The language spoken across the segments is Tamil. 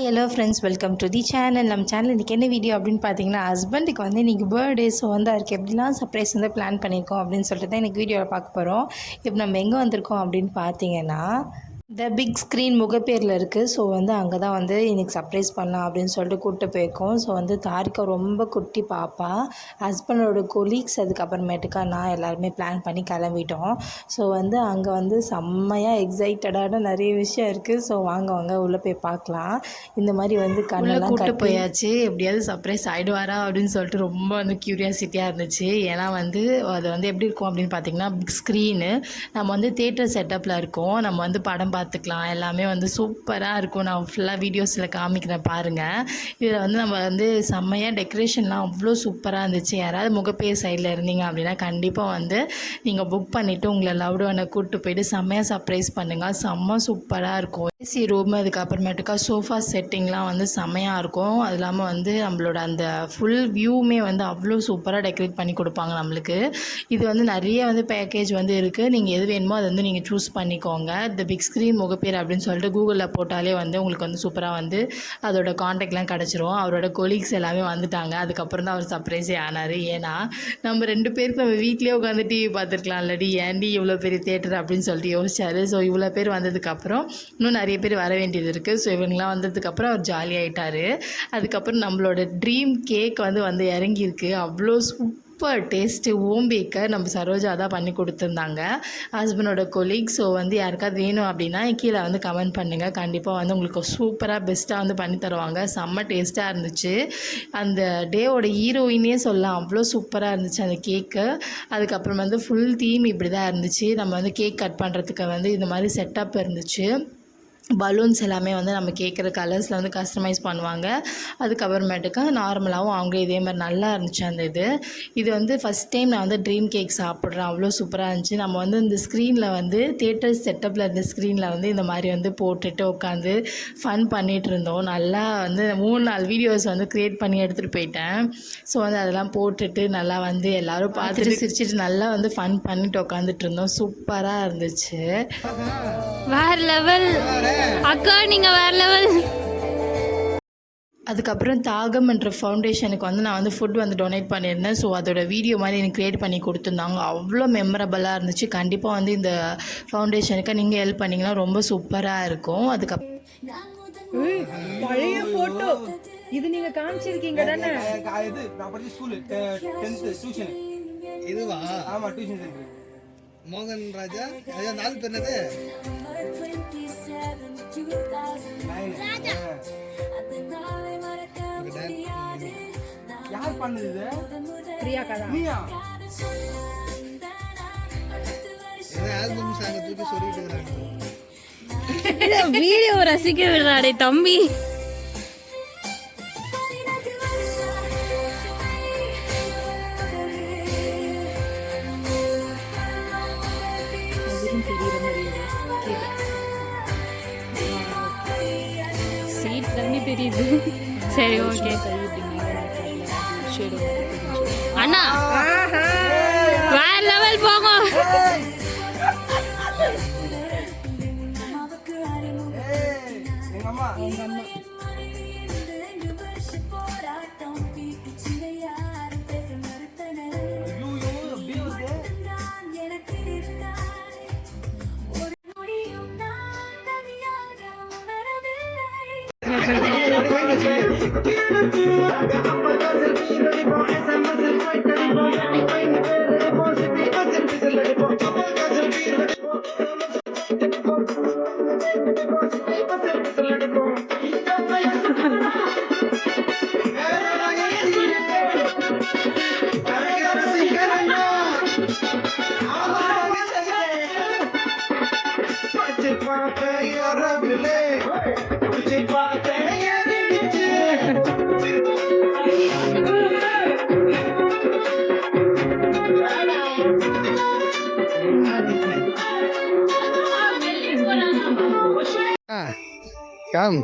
Hello friends, welcome to the channel. நம்ம சேனல் இன்றைக்கி என்ன வீடியோ அப்படின்னு பார்த்தீங்கன்னா, ஹஸ்பண்டுக்கு வந்து இன்றைக்கி பர்த்டே. ஸோ வந்து அதுக்கு எப்படிலாம் சர்ப்ரைஸ் வந்து பிளான் பண்ணியிருக்கோம் அப்படின்னு சொல்லிட்டு தான் இன்றைக்கி வீடியோவில் பார்க்க போகிறோம். இப்போ நம்ம எங்கே வந்திருக்கோம் அப்படின்னு பார்த்தீங்கன்னா, த பிக் ஸ்க்ரீன் முகப்பேரில் இருக்குது. ஸோ வந்து அங்கே தான் வந்து இன்றைக்கி சர்ப்ரைஸ் பண்ணலாம் அப்படின்னு சொல்லிட்டு கூப்பிட்டு போயிருக்கோம். ஸோ வந்து தாரிக்கா ரொம்ப குட்டி பாப்பா, ஹஸ்பண்டோட கொலீக்ஸ், அதுக்கப்புறமேட்டுக்கா நான் எல்லாருமே பிளான் பண்ணி கிளம்பிட்டோம். ஸோ வந்து அங்கே வந்து செம்மையாக எக்ஸைட்டடான நிறைய விஷயம் இருக்குது. ஸோ வாங்க உள்ளே போய் பார்க்கலாம். இந்த மாதிரி வந்து கண்ணெல்லாம் கூப்பிட்டு போயாச்சு. எப்படியாவது சர்ப்ரைஸ் ஆகிடுவாரா அப்படின்னு சொல்லிட்டு ரொம்ப வந்து க்யூரியாசிட்டியாக இருந்துச்சு. ஏன்னா வந்து அது வந்து எப்படி இருக்கும் அப்படின்னு பார்த்தீங்கன்னா, பிக் ஸ்க்ரீனு, நம்ம வந்து தேட்டர் செட்டப்பில் இருக்கோம். நம்ம வந்து படம் பார்த்துக்கலாம். எல்லாமே வந்து சூப்பராக இருக்கும். நான் ஃபுல்லாக வீடியோஸில் காமிக்கிறேன் பாருங்கள். இதில் வந்து நம்ம வந்து செம்மையாக டெக்கரேஷன்லாம் அவ்வளோ சூப்பராக இருந்துச்சு. யாராவது முகப்பேர் சைடில் இருந்தீங்க அப்படின்னா கண்டிப்பாக வந்து நீங்கள் புக் பண்ணிவிட்டு உங்களை லவ்டு ஒன்னை கூப்பிட்டு போயிட்டு செம்மையாக சர்ப்ரைஸ் பண்ணுங்கள். செம்ம சூப்பராக இருக்கும். ஏசி ரூம், அதுக்கப்புறமேட்டுக்கா சோஃபா செட்டிங்லாம் வந்து செம்மையாக இருக்கும். அது இல்லாமல் வந்து நம்மளோட அந்த ஃபுல் வியூவுமே வந்து அவ்வளோ சூப்பராக டெக்கரேட் பண்ணி கொடுப்பாங்க நம்மளுக்கு. இது வந்து நிறைய வந்து பேக்கேஜ் வந்து இருக்குது. நீங்கள் எது வேணுமோ அதை வந்து நீங்கள் சூஸ் பண்ணிக்கோங்க. த பிக் ஸ்க்ரீன் முகப்பேர் அப்படின்னு சொல்லிட்டு கூகுளில் போட்டாலே வந்து உங்களுக்கு வந்து சூப்பராக வந்து அதோட காண்டாக்ட்லாம் கிடச்சிரும். அவரோட கொலீக்ஸ் எல்லாமே வந்துட்டாங்க. அதுக்கப்புறம் தான் அவர் சர்ப்ரைஸே ஆனார். ஏன்னா நம்ம 2 பேருக்கு நம்ம வீட்லேயே உட்காந்து டிவி பார்த்துருக்கலாம் இல்லடி, ஏன்டி இவ்வளோ பெரிய தேட்டர் அப்படின்னு சொல்லிட்டு யோசிச்சார். ஸோ இவ்வளோ பேர் வந்ததுக்கப்புறம் இன்னும் நிறைய பேர் வர வேண்டியது இருக்குது. ஸோ இவங்கெலாம் வந்ததுக்கப்புறம் அவர் ஜாலியாகிட்டார். அதுக்கப்புறம் நம்மளோட ட்ரீம் கேக் வந்து இறங்கியிருக்கு. அவ்வளோ சூப்பர் டேஸ்ட்டு. ஹோம் பேக்கர் நம்ம சரோஜா தான் பண்ணி கொடுத்துருந்தாங்க, ஹஸ்பண்டோட கொலீக். ஸோ வந்து யாருக்காவது வேணும் அப்படின்னா கீழே வந்து கமெண்ட் பண்ணுங்கள். கண்டிப்பாக வந்து உங்களுக்கு சூப்பராக பெஸ்ட்டாக வந்து பண்ணி தருவாங்க. செம்ம டேஸ்ட்டாக இருந்துச்சு. அந்த டேவோட ஹீரோயினே சொல்லலாம், அவ்வளோ சூப்பராக இருந்துச்சு அந்த கேக்கு. அதுக்கப்புறம் வந்து ஃபுல் தீம் இப்படி தான் இருந்துச்சு. நம்ம வந்து கேக் கட் பண்ணுறதுக்கு வந்து இந்த மாதிரி செட்டப் இருந்துச்சு. பலூன்ஸ் எல்லாமே வந்து நம்ம கேட்குற கலர்ஸில் வந்து கஸ்டமைஸ் பண்ணுவாங்க. அதுக்கப்புறமேட்டுக்கா நார்மலாகவும் அவங்க இதே மாதிரி நல்லா இருந்துச்சு அந்த இது வந்து ஃபஸ்ட் டைம் நான் வந்து ட்ரீம் கேக் சாப்பிட்றேன். அவ்வளோ சூப்பராக இருந்துச்சு. நம்ம வந்து இந்த ஸ்க்ரீனில் வந்து தேட்டர் செட்டப்பில் இருந்த ஸ்க்ரீனில் வந்து இந்த மாதிரி வந்து போட்டுட்டு உட்காந்து ஃபன் பண்ணிகிட்டு இருந்தோம். நல்லா வந்து 3-4 வீடியோஸ் வந்து க்ரியேட் பண்ணி எடுத்துகிட்டு போயிட்டேன். ஸோ வந்து அதெல்லாம் போட்டுட்டு நல்லா வந்து எல்லோரும் பார்த்துட்டு சிரிச்சிட்டு நல்லா வந்து ஃபன் பண்ணிட்டு உட்காந்துட்டு இருந்தோம். சூப்பராக இருந்துச்சு. வேற லெவல் அக்கா, நீங்க வேற லெவல். அதுக்கப்புறம் தாகம் என்ற ஃபவுண்டேஷனுக்கு வந்து நான் வந்து ஃபுட் வந்து டொனேட் பண்ணியிருந்தேன். ஸோ அதோட வீடியோ மாதிரி எனக்கு க்ரியேட் பண்ணி கொடுத்துருந்தாங்க. அவ்வளோ மெமரபுளாக இருந்துச்சு. கண்டிப்பாக வந்து இந்த ஃபவுண்டேஷனுக்கு நீங்கள் ஹெல்ப் பண்ணிங்கன்னா ரொம்ப சூப்பராக இருக்கும். அதுக்கப்புறம் பழைய ஃபோட்டோ இது நீங்க காமிச்சிருக்கீங்க தானே? இது நான் படிச்ச ஸ்கூல் 10th டியூஷன். இதுவா? ஆமா, டியூஷன் சென்டர். மோகன் ராஜா. ஐயா, நாலு பேர் என்னது? யார் பண்ணது இது? பிரியா கதா. நீயா? என்ன ஆல்பம் சாங் தூக்கி சொல்லிட்டு இருக்காங்க. வீடியோ ரசிக்க விடுறாடே தம்பி. சீட் தண்ணி தெரியுது. சரி, ஓகே அண்ணா, வேற லெவல் போகும். எங்க அம்மா கம்.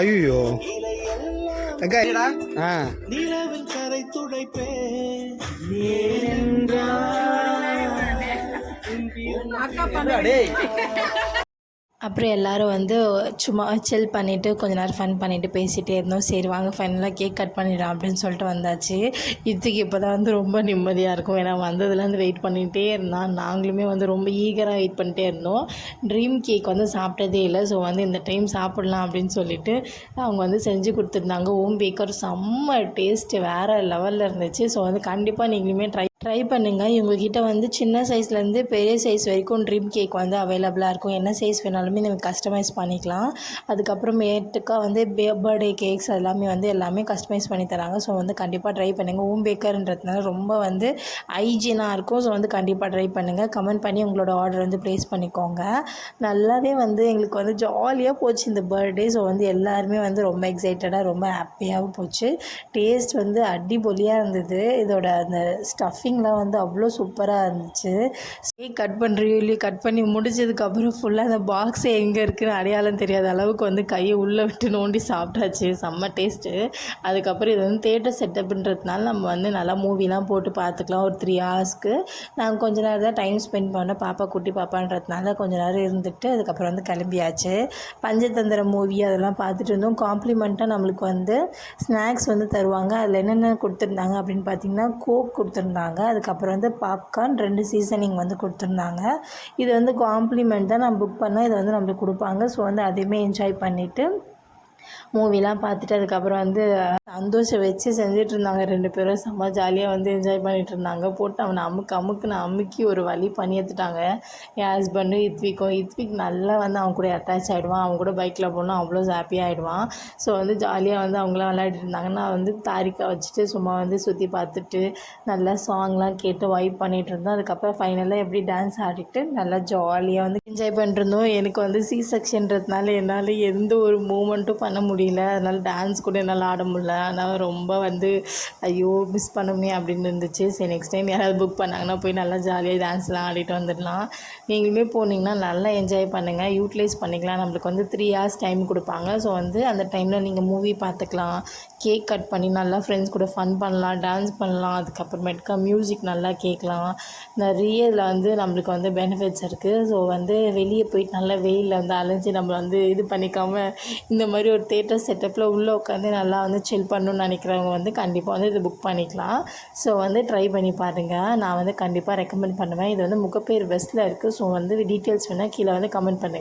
ஐயோ நிலவில் கரை துடைப்பே அக்கா பண்ண அப்புறம் எல்லோரும் வந்து சும்மா சில் பண்ணிவிட்டு கொஞ்ச நேரம் ஃபன் பண்ணிவிட்டு பேசிகிட்டே இருந்தோம். சரி வாங்க ஃபைனலாக கேக் கட் பண்ணிடலாம் அப்படின்னு சொல்லிட்டு வந்தாச்சு. இதுக்கு இப்போ தான் வந்து ரொம்ப நிம்மதியாக இருக்கும். ஏன்னா வந்ததுலேருந்து வெயிட் பண்ணிகிட்டே இருந்தான். நாங்களுமே வந்து ரொம்ப ஈகராக வெயிட் பண்ணிகிட்டே இருந்தோம். ட்ரீம் கேக் வந்து சாப்பிட்டதே இல்லை. ஸோ வந்து இந்த டைம் சாப்பிட்லாம் அப்படின்னு சொல்லிட்டு அவங்க வந்து செஞ்சு கொடுத்துருந்தாங்க. ஹோம் பேக்கர் செம்ம டேஸ்ட்டு வேறு லெவலில் இருந்துச்சு. ஸோ வந்து கண்டிப்பாக நீங்களுமே ட்ரை பண்ணுங்கள். இவங்ககிட்ட வந்து சின்ன சைஸ்லேருந்து பெரிய சைஸ் வரைக்கும் ட்ரீம் கேக் வந்து அவைலபிளாக இருக்கும். என்ன சைஸ் வேணாலுமே நம்ம கஸ்டமைஸ் பண்ணிக்கலாம். அதுக்கப்புறமேட்டுக்கா வந்து பர்த்டே கேக்ஸ் எல்லாமே கஸ்டமைஸ் பண்ணி தராங்க. ஸோ வந்து கண்டிப்பாக ட்ரை பண்ணுங்கள். ஹோம் பேக்கர்ன்றதுனால ரொம்ப வந்து ஹைஜீனாக இருக்கும். ஸோ வந்து கண்டிப்பாக ட்ரை பண்ணுங்கள். கமெண்ட் பண்ணி உங்களோட ஆர்டர் வந்து ப்ளேஸ் பண்ணிக்கோங்க. நல்லாவே வந்து எங்களுக்கு வந்து ஜாலியாக போச்சு இந்த பர்த்டே. ஸோ வந்து எல்லாருமே வந்து ரொம்ப எக்ஸைட்டடாக ரொம்ப ஹாப்பியாகவும் போச்சு. டேஸ்ட் வந்து அடிபொலியாக இருந்தது. இதோட அந்த ஸ்டஃபிங்லாம் வந்து அவ்வளோ சூப்பராக இருந்துச்சு. கேக் கட் பண்ணி முடிச்சதுக்கப்புறம் ஃபுல்லாக அந்த பாக்ஸே எங்கே இருக்குதுன்னு அடையாளம் தெரியாத அளவுக்கு வந்து கையை உள்ளே விட்டு நோண்டி சாப்பிட்டாச்சு. செம்ம டேஸ்ட்டு. அதுக்கப்புறம் இது வந்து தேட்டர் செட்டப்புன்றதுனால நம்ம வந்து நல்லா மூவிலாம் போட்டு பார்த்துக்கலாம். ஒரு 3 ஹவர்ஸ்க்கு நாங்கள் கொஞ்ச நேரம் தான் டைம் ஸ்பெண்ட் பண்ணோம். குட்டி பாப்பான்றதுனால கொஞ்ச நேரம் இருந்துட்டு அதுக்கப்புறம் வந்து கிளம்பியாச்சு. பஞ்சதந்திர மூவி அதெல்லாம் பார்த்துட்டு இருந்தோம். காம்ப்ளிமெண்ட்டாக நம்மளுக்கு வந்து ஸ்நாக்ஸ் வந்து தருவாங்க. அதில் என்னென்ன கொடுத்துருந்தாங்க அப்படின்னு பார்த்தீங்கன்னா கோக் கொடுத்துருந்தாங்க. அதுக்கப்புறம் வந்து பாப்கார்ன் 2 சீசனிங் வந்து கொடுத்துருந்தாங்க. இது வந்து காம்ப்ளிமெண்ட் தான். நம்ம புக் பண்ணால் இதை வந்து நம்மளுக்கு கொடுப்பாங்க. ஸோ வந்து அதையுமே என்ஜாய் பண்ணிவிட்டு மூவிலாம் பார்த்துட்டு அதுக்கப்புறம் வந்து சந்தோஷம் வச்சு செஞ்சிட்ருந்தாங்க 2 பேரும். செம்ம ஜாலியாக வந்து என்ஜாய் பண்ணிகிட்ருந்தாங்க. போட்டு அவனை அமுக்கி ஒரு வழி பண்ணி எடுத்துட்டாங்க என் ஹஸ்பண்டும் இத்விக் நல்லா வந்து அவன் கூட அட்டாச் ஆகிடுவான். அவன் கூட பைக்கில் போனால் அவ்வளோ ஹாப்பியாக ஆகிடுவான். ஸோ வந்து ஜாலியாக வந்து அவங்களாம் விளையாடிட்டு இருந்தாங்க. நான் வந்து தாரிக்கா வச்சுட்டு சும்மா வந்து சுற்றி பார்த்துட்டு நல்லா சாங்லாம் கேட்டு வைப் பண்ணிகிட்டு இருந்தோம். அதுக்கப்புறம் ஃபைனலாக எப்படி டான்ஸ் ஆடிட்டு நல்லா ஜாலியாக வந்து என்ஜாய் பண்ணிருந்தோம். எனக்கு வந்து செக்ஷன்றதுனால என்னால் எந்த ஒரு மூமெண்ட்டும் பண்ண முடியல. அதனால் டான்ஸ் கூட என்னால் ஆட முடியல. ஆனால் ரொம்ப வந்து ஐயோ மிஸ் பண்ணுமே அப்படின்னு இருந்துச்சு. சரி நெக்ஸ்ட் டைம் யாராவது புக் பண்ணாங்கன்னா போய் நல்லா ஜாலியாக டான்ஸ்லாம் ஆடிட்டு வந்துடலாம். நீங்களுமே போனீங்கன்னா நல்லா என்ஜாய் பண்ணுங்கள், யூட்டிலைஸ் பண்ணிக்கலாம். நம்மளுக்கு வந்து 3 ஹவர்ஸ் டைம் கொடுப்பாங்க. ஸோ வந்து அந்த டைமில் நீங்கள் மூவி பார்த்துக்கலாம், கேக் கட் பண்ணி நல்லா ஃப்ரெண்ட்ஸ் கூட ஃபன் பண்ணலாம், டான்ஸ் பண்ணலாம். அதுக்கப்புறமேட்டுக்கா மியூசிக் நல்லா கேட்கலாம். நிறைய இதில் வந்து நம்மளுக்கு வந்து பெனிஃபிட்ஸ் இருக்குது. ஸோ வந்து வெளியே போயிட்டு நல்லா வெயிலில் வந்து அலைஞ்சி நம்ம வந்து இது பண்ணிக்காமல் இந்த மாதிரி ஒரு தேட்டர் செட்டப்பில் உள்ளே உட்காந்து நல்லா வந்து சில் பண்ணணும்னு நினைக்கிறவங்க வந்து கண்டிப்பாக வந்து இது புக் பண்ணிக்கலாம். ஸோ வந்து ட்ரை பண்ணி பாருங்கள். நான் வந்து கண்டிப்பாக ரெக்கமெண்ட் பண்ணுவேன். இது வந்து முகப்பேர் வெஸ்ட்டில் இருக்குது. ஸோ வந்து டீட்டெயில்ஸ் வேணால் கீழே வந்து கமெண்ட் பண்ணுங்கள்.